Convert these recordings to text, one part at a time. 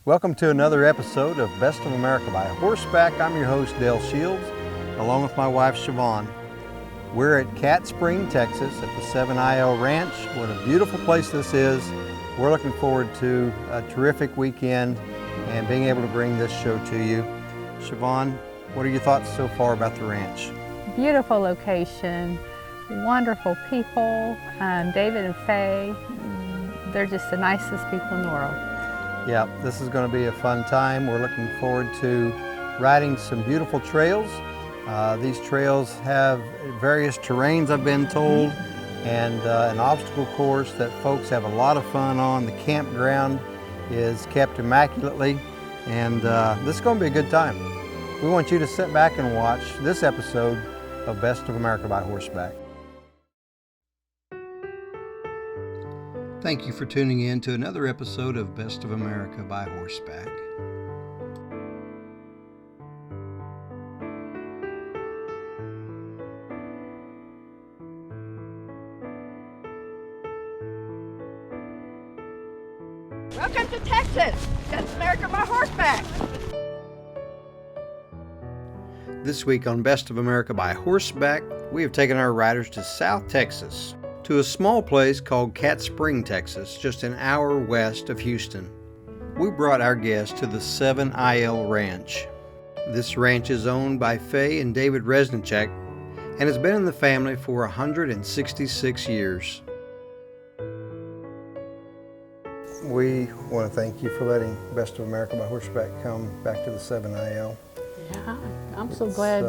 Welcome to another episode of Best of America by Horseback. I'm your host, Dale Shields, along with my wife, Siobhan. We're at Cat Spring, Texas at the 7IL Ranch. What a beautiful place this is. We're looking forward to a terrific weekend and being able to bring this show to you. Siobhan, what are your thoughts so far about the ranch? Beautiful location, wonderful people. David and Faye, they're just the nicest people in the world. Yeah, this is going to be a fun time. We're looking forward to riding some beautiful trails. These trails have various terrains, I've been told, and an obstacle course that folks have a lot of fun on. The campground is kept immaculately, and this is going to be a good time. We want you to sit back and watch this episode of Best of America by Horseback. Thank you for tuning in to another episode of Best of America by Horseback. Welcome to Texas. That's America by Horseback. This week on Best of America by Horseback, we have taken our riders to South Texas, to a small place called Cat Spring, Texas, just an hour west of Houston. We brought our guests to the 7IL Ranch. This ranch is owned by Faye and David Resnichek and has been in the family for 166 years. We want to thank you for letting Best of America by Horseback come back to the 7IL. Yeah, I'm so glad.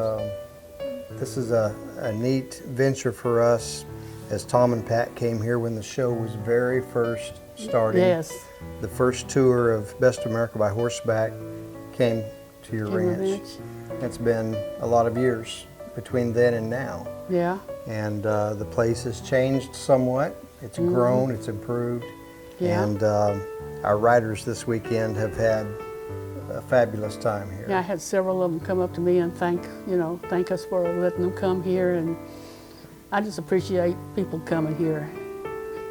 This is a neat venture for us, as Tom and Pat came here when the show was very first starting. Yes. The first tour of Best of America by Horseback came to your ranch. It's been a lot of years between then and now. Yeah. And the place has changed somewhat. It's grown, it's improved. Yeah. And our riders this weekend have had a fabulous time here. Yeah, I had several of them come up to me and thank us for letting them come here, and I just appreciate people coming here.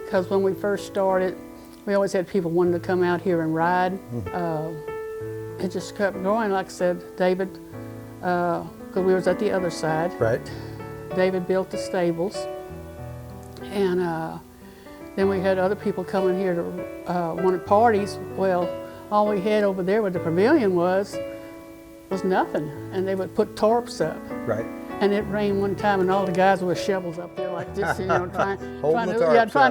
Because when we first started, we always had people wanting to come out here and ride. It just kept growing, like I said, David, because we was at the other side. Right. David built the stables, and then we had other people coming here to wanted parties. Well, all we had over there where the pavilion was nothing, and they would put tarps up. Right. And it rained one time, and all the guys with shovels up there like this, trying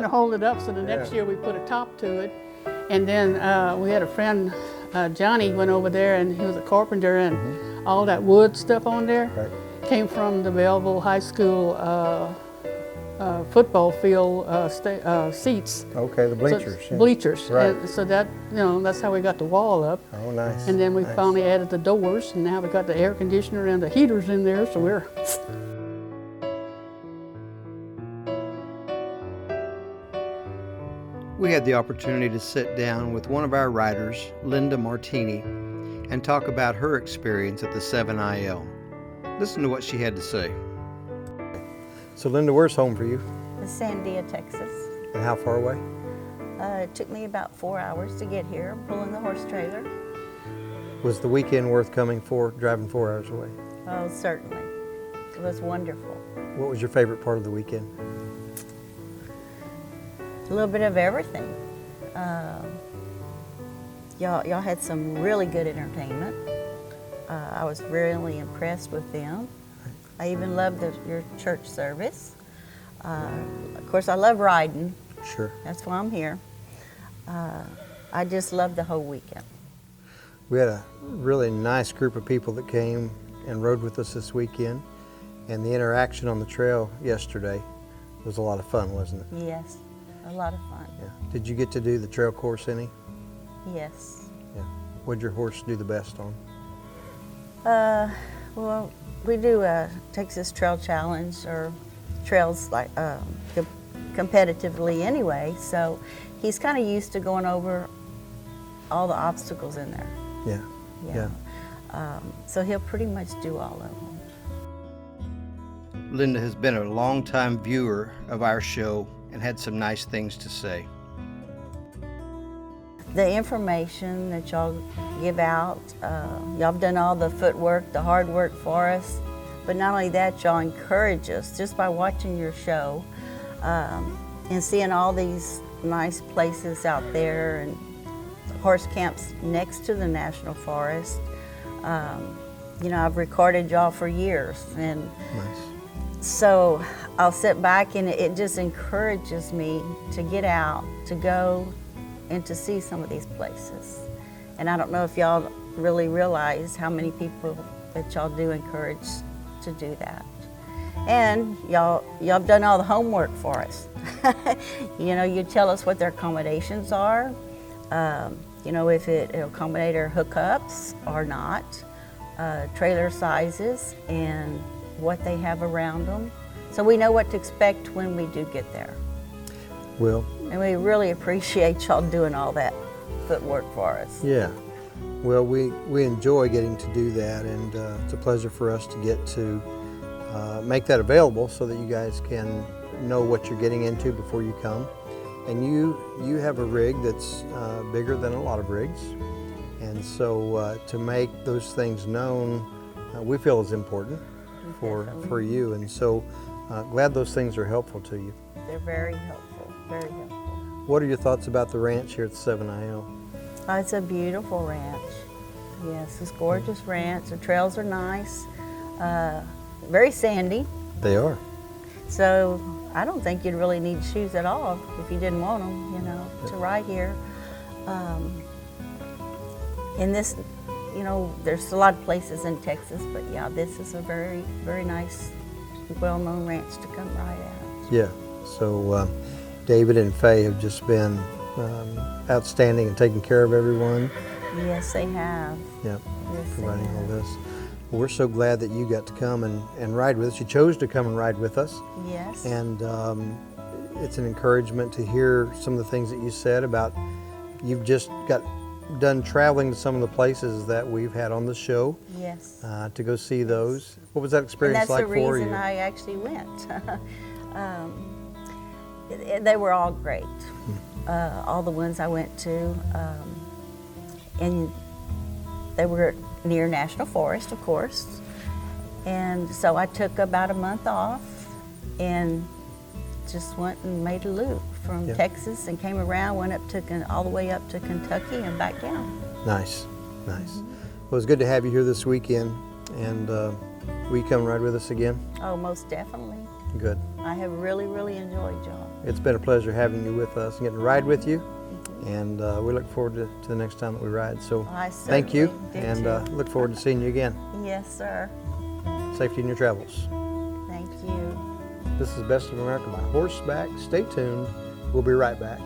to hold it up. So the next year we put a top to it, and then we had a friend, Johnny, went over there, and he was a carpenter, and all that wood stuff on there came from the Belleville High School football field seats. Okay, the bleachers. So, bleachers. Right. And so that, that's how we got the wall up. Oh, nice. And then we finally added the doors, and now we got the air conditioner and the heaters in there, so we're... We had the opportunity to sit down with one of our riders, Linda Martini, and talk about her experience at the 7IL. Listen to what she had to say. So Linda, where's home for you? Sandia, Texas. And how far away? It took me about 4 hours to get here, pulling the horse trailer. Was the weekend worth coming for, driving 4 hours away? Oh, certainly. It was wonderful. What was your favorite part of the weekend? A little bit of everything. Y'all had some really good entertainment. I was really impressed with them. I even loved your church service. Of course, I love riding. Sure. That's why I'm here. I just loved the whole weekend. We had a really nice group of people that came and rode with us this weekend, and the interaction on the trail yesterday was a lot of fun, wasn't it? Yes, a lot of fun. Yeah. Did you get to do the trail course any? Yes. Yeah. What'd your horse do the best on? Well, we do a Texas Trail Challenge, or trails like competitively anyway, so he's kind of used to going over all the obstacles in there. Yeah. So he'll pretty much do all of them. Linda has been a longtime viewer of our show and had some nice things to say. the information that y'all give out. Y'all have done all the footwork, the hard work for us. But not only that, y'all encourage us just by watching your show and seeing all these nice places out there and horse camps next to the National Forest. You know, I've recorded y'all for years, and so I'll sit back and it just encourages me to get out, to go and to see some of these places. And I don't know if y'all really realize how many people that y'all do encourage to do that. And y'all have done all the homework for us. You know, you tell us what their accommodations are, you know, if it'll accommodate our hookups or not, trailer sizes and what they have around them. So we know what to expect when we do get there. Well, And we really appreciate y'all doing all that footwork for us. yeah. Well, we enjoy getting to do that, and it's a pleasure for us to get to make that available so that you guys can know what you're getting into before you come. And you have a rig that's bigger than a lot of rigs, and so to make those things known, we feel is important for you. And so glad those things are helpful to you. They're very helpful, very helpful. What are your thoughts about the ranch here at 7IL? Oh, it's a beautiful ranch. Yes, it's a gorgeous ranch. The trails are nice, very sandy. They are. So I don't think you'd really need shoes at all if you didn't want them, you know, to ride here. In this, you know, there's a lot of places in Texas, but yeah, this is a very, very nice, well-known ranch to come ride at. Yeah. So David and Faye have just been outstanding and taking care of everyone. Yes, they have. Yeah. Yes, they Providing all have. this. Well, we're so glad that you got to come and ride with us. You chose to come and ride with us. Yes. And it's an encouragement to hear some of the things that you said about you've just got done traveling to some of the places that we've had on the show Yes. to go see those. What was that And experience that's like the for reason you? I actually went. They were all great. All the ones I went to. And they were near National Forest, of course. And so I took about a month off and just went and made a loop from Yeah. Texas and came around, went up to all the way up to Kentucky and back down. Nice, nice. Well, it's good to have you here this weekend. And will you come and ride with us again? Oh, most definitely. Good. I have really, really enjoyed y'all. It's been a pleasure having you with us and getting to ride with you. And we look forward to the next time that we ride. So I thank you, certainly do and too. look forward to seeing you again. Yes, sir. Safety in your travels. Thank you. This is Best of America by Horseback. Stay tuned. We'll be right back.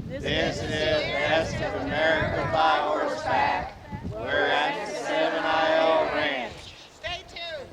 This is Best of America by Horseback. We're at the 7IL Ranch. Stay tuned.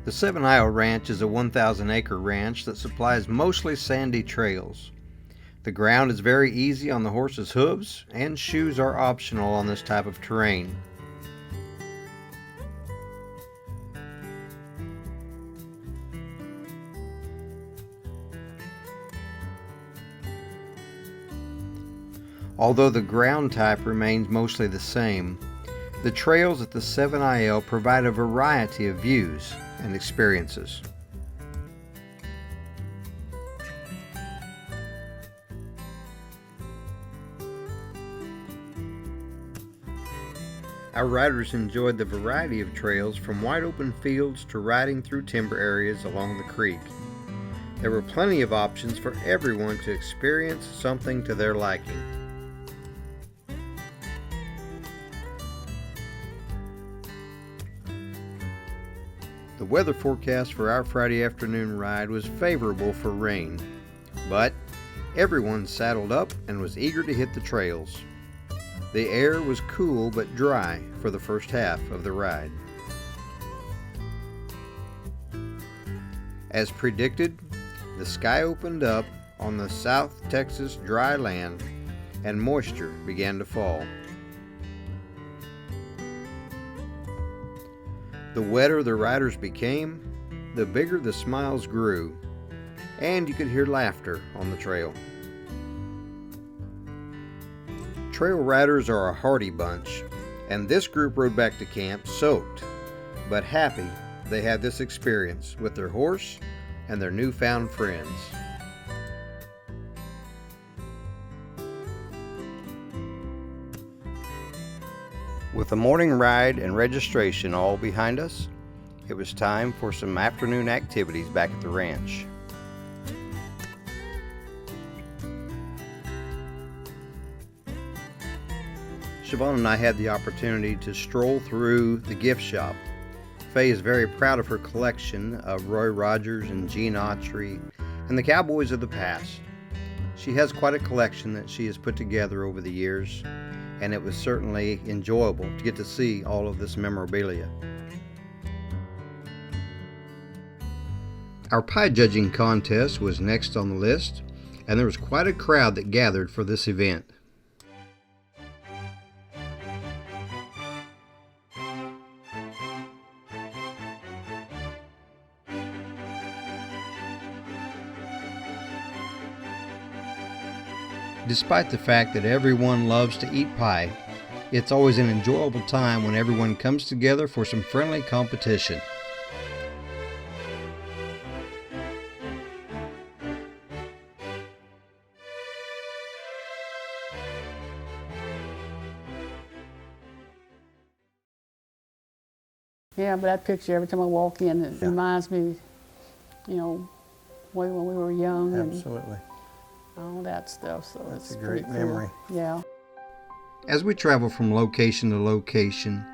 The 7IL Ranch is a 1,000-acre ranch that supplies mostly sandy trails. The ground is very easy on the horse's hooves, and shoes are optional on this type of terrain. Although the ground type remains mostly the same, the trails at the 7IL provide a variety of views and experiences. Our riders enjoyed the variety of trails from wide open fields to riding through timber areas along the creek. There were plenty of options for everyone to experience something to their liking. The weather forecast for our Friday afternoon ride was favorable for rain, but Everyone saddled up and was eager to hit the trails. The air was cool but dry for the first half of the ride. As predicted, the sky opened up on the South Texas dry land and moisture began to fall. The wetter the riders became, the bigger the smiles grew, and you could hear laughter on the trail. Trail riders are a hardy bunch, and this group rode back to camp soaked, but happy they had this experience with their horse and their newfound friends. With the morning ride and registration all behind us, it was time for some afternoon activities back at the ranch. Siobhan and I had the opportunity to stroll through the gift shop. Faye is very proud of her collection of Roy Rogers and Gene Autry and the cowboys of the past. She has quite a collection that she has put together over the years, and it was certainly enjoyable to get to see all of this memorabilia. Our pie judging contest was next on the list, and there was quite a crowd that gathered for this event. Despite the fact that everyone loves to eat pie, it's always an enjoyable time when everyone comes together for some friendly competition. Yeah, but that picture, every time I walk in, it reminds me, you know, way when we were young. Absolutely. And all that stuff, so That's it's a great pretty memory. Cool. Yeah. As we travel from location to location,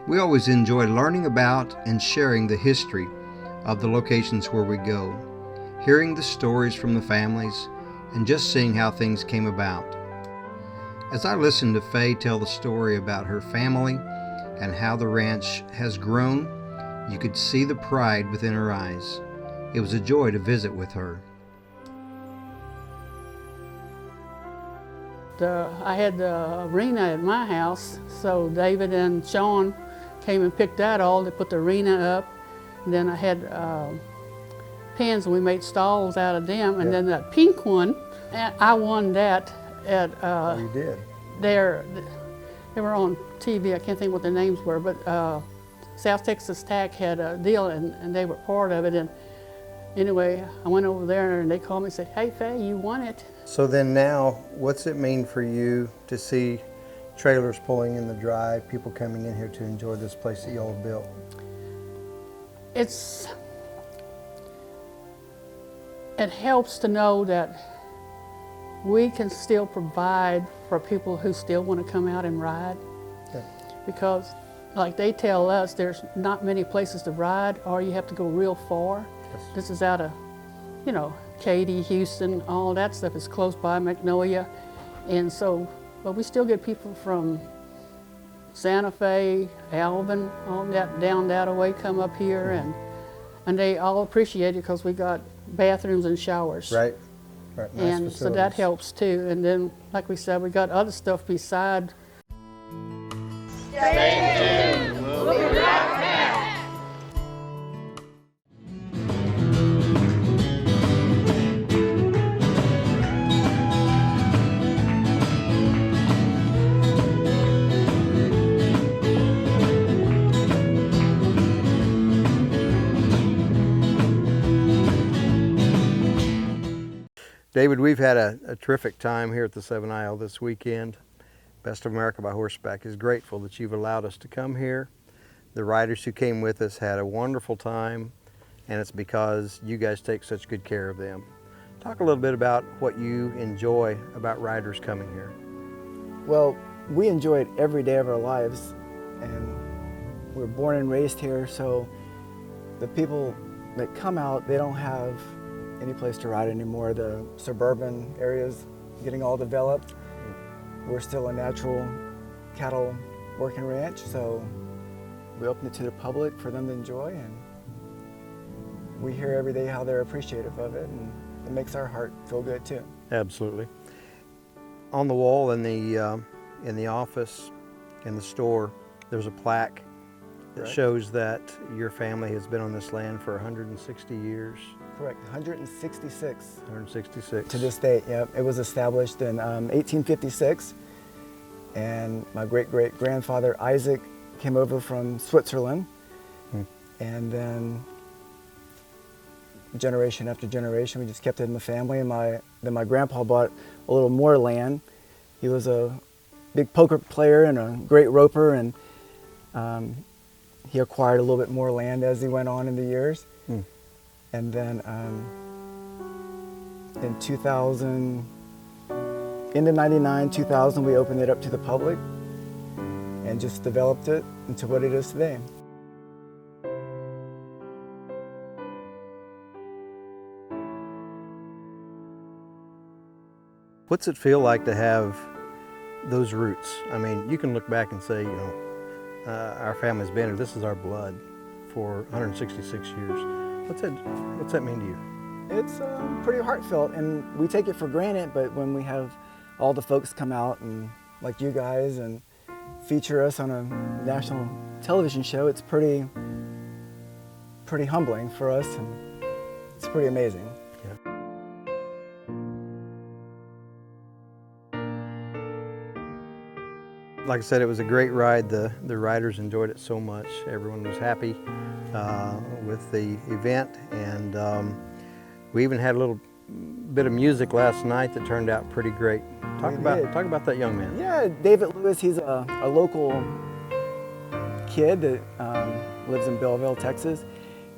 we always enjoy learning about and sharing the history of the locations where we go, hearing the stories from the families, and just seeing how things came about. As I listened to Faye tell the story about her family and how the ranch has grown, you could see the pride within her eyes. It was a joy to visit with her. I had the arena at my house, so David and Sean came and picked that all. They put the arena up, and then I had pens, and we made stalls out of them. And then that pink one, I won that at. You did. They were on TV. I can't think what their names were, but South Texas TAC had a deal, and they were part of it. And anyway, I went over there, and they called me and said, "Hey, Faye, you won it." So then now, what's it mean for you to see trailers pulling in the drive, people coming in here to enjoy this place that y'all have built? It helps to know that we can still provide for people who still want to come out and ride. Okay. Because like they tell us, there's not many places to ride, or you have to go real far. Yes. This is out of, you know, Katy, Houston, all that stuff is close by, Magnolia. And so, but we still get people from Santa Fe, Alvin, all that down that way come up here, and they all appreciate it because we got bathrooms and showers. Right. Right. Nice And so that facilities. helps too. And then, like we said, we got other stuff beside. Stay tuned. We'll be right back. David, we've had a terrific time here at the 7 Isle this weekend. Best of America by Horseback is grateful that you've allowed us to come here. The riders who came with us had a wonderful time, and it's because you guys take such good care of them. Talk a little bit about what you enjoy about riders coming here. Well, we enjoy it every day of our lives, and we're born and raised here, so the people that come out, they don't have any place to ride anymore. The suburban areas getting all developed. We're still a natural cattle working ranch, so we open it to the public for them to enjoy, and we hear every day how they're appreciative of it, and it makes our heart feel good too. Absolutely. On the wall in the office, in the store, there's a plaque that Correct. shows that your family has been on this land for 160 years. Correct, 166 166. to this date. Yep, it was established in 1856, and my great-great-grandfather Isaac came over from Switzerland, and then generation after generation, we just kept it in the family. And then my grandpa bought a little more land. He was a big poker player and a great roper, and he acquired a little bit more land as he went on in the years. And then in 2000, into 99, 2000, we opened it up to the public and just developed it into what it is today. What's it feel like to have those roots? I mean, you can look back and say, our family's been here, this is our blood for 166 years. What's that mean to you? It's pretty heartfelt, and we take it for granted, but when we have all the folks come out and like you guys and feature us on a national television show, it's pretty humbling for us, and it's pretty amazing. Like I said, it was a great ride. The riders enjoyed it so much. Everyone was happy with the event, and we even had a little bit of music last night that turned out pretty great. Talk about that young man. Yeah, David Lewis, he's a local kid that lives in Belleville, Texas,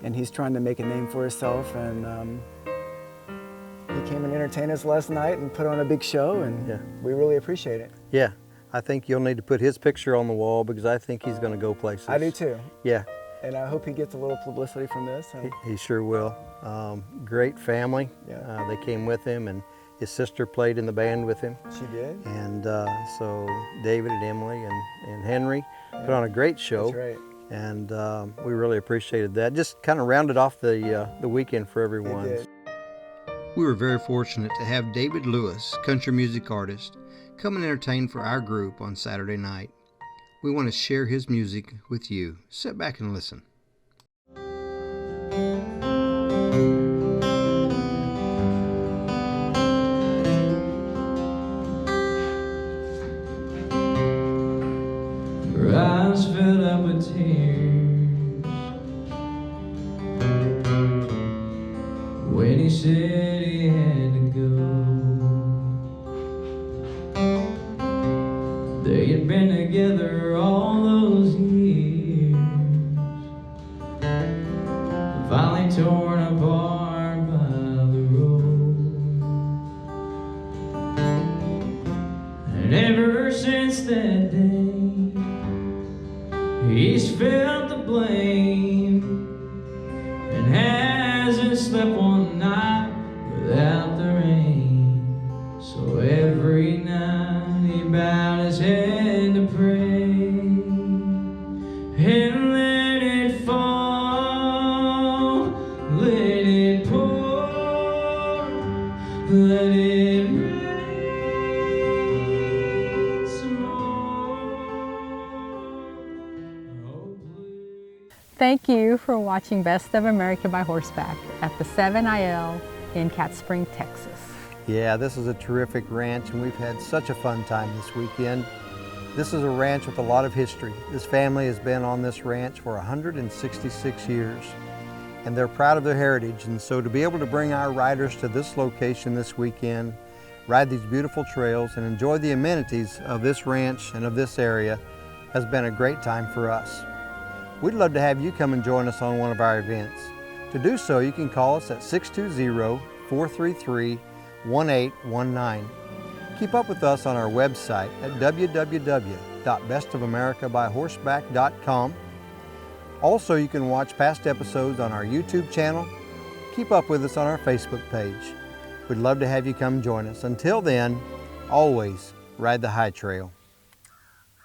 and he's trying to make a name for himself, and he came and entertained us last night and put on a big show, and we really appreciate it. Yeah. I think you'll need to put his picture on the wall because I think he's going to go places. I do too. Yeah. And I hope he gets a little publicity from this. And He sure will. Great family. Yeah. They came with him, and his sister played in the band with him. she did. And so David and Emily and Henry put on a great show. That's right. And we really appreciated that. Just kind of rounded off the weekend for everyone. They did. We were very fortunate to have David Lewis, country music artist, come and entertain for our group on Saturday night. We want to share his music with you. Sit back and listen. Her eyes filled up with tears when he said he had to go. They had been together all those years, finally torn apart by the road. And ever since that day, he's felt the blame and hasn't slept one night without the rain. So every night he bowed his head to pray and let it fall, let it pour, let it rain some more. Oh, please. Thank you for watching Best of America by Horseback at the 7IL in Cat Spring, Texas. Yeah, this is a terrific ranch, and we've had such a fun time this weekend. This is a ranch with a lot of history. This family has been on this ranch for 166 years, and they're proud of their heritage. And so to be able to bring our riders to this location this weekend, ride these beautiful trails, and enjoy the amenities of this ranch and of this area has been a great time for us. We'd love to have you come and join us on one of our events. To do so, you can call us at 620-433-1819. Keep up with us on our website at www.bestofamericabyhorseback.com. Also, you can watch past episodes on our YouTube channel keep up with us on our Facebook page. We'd love to have you come join us. Until then, always ride the high trail.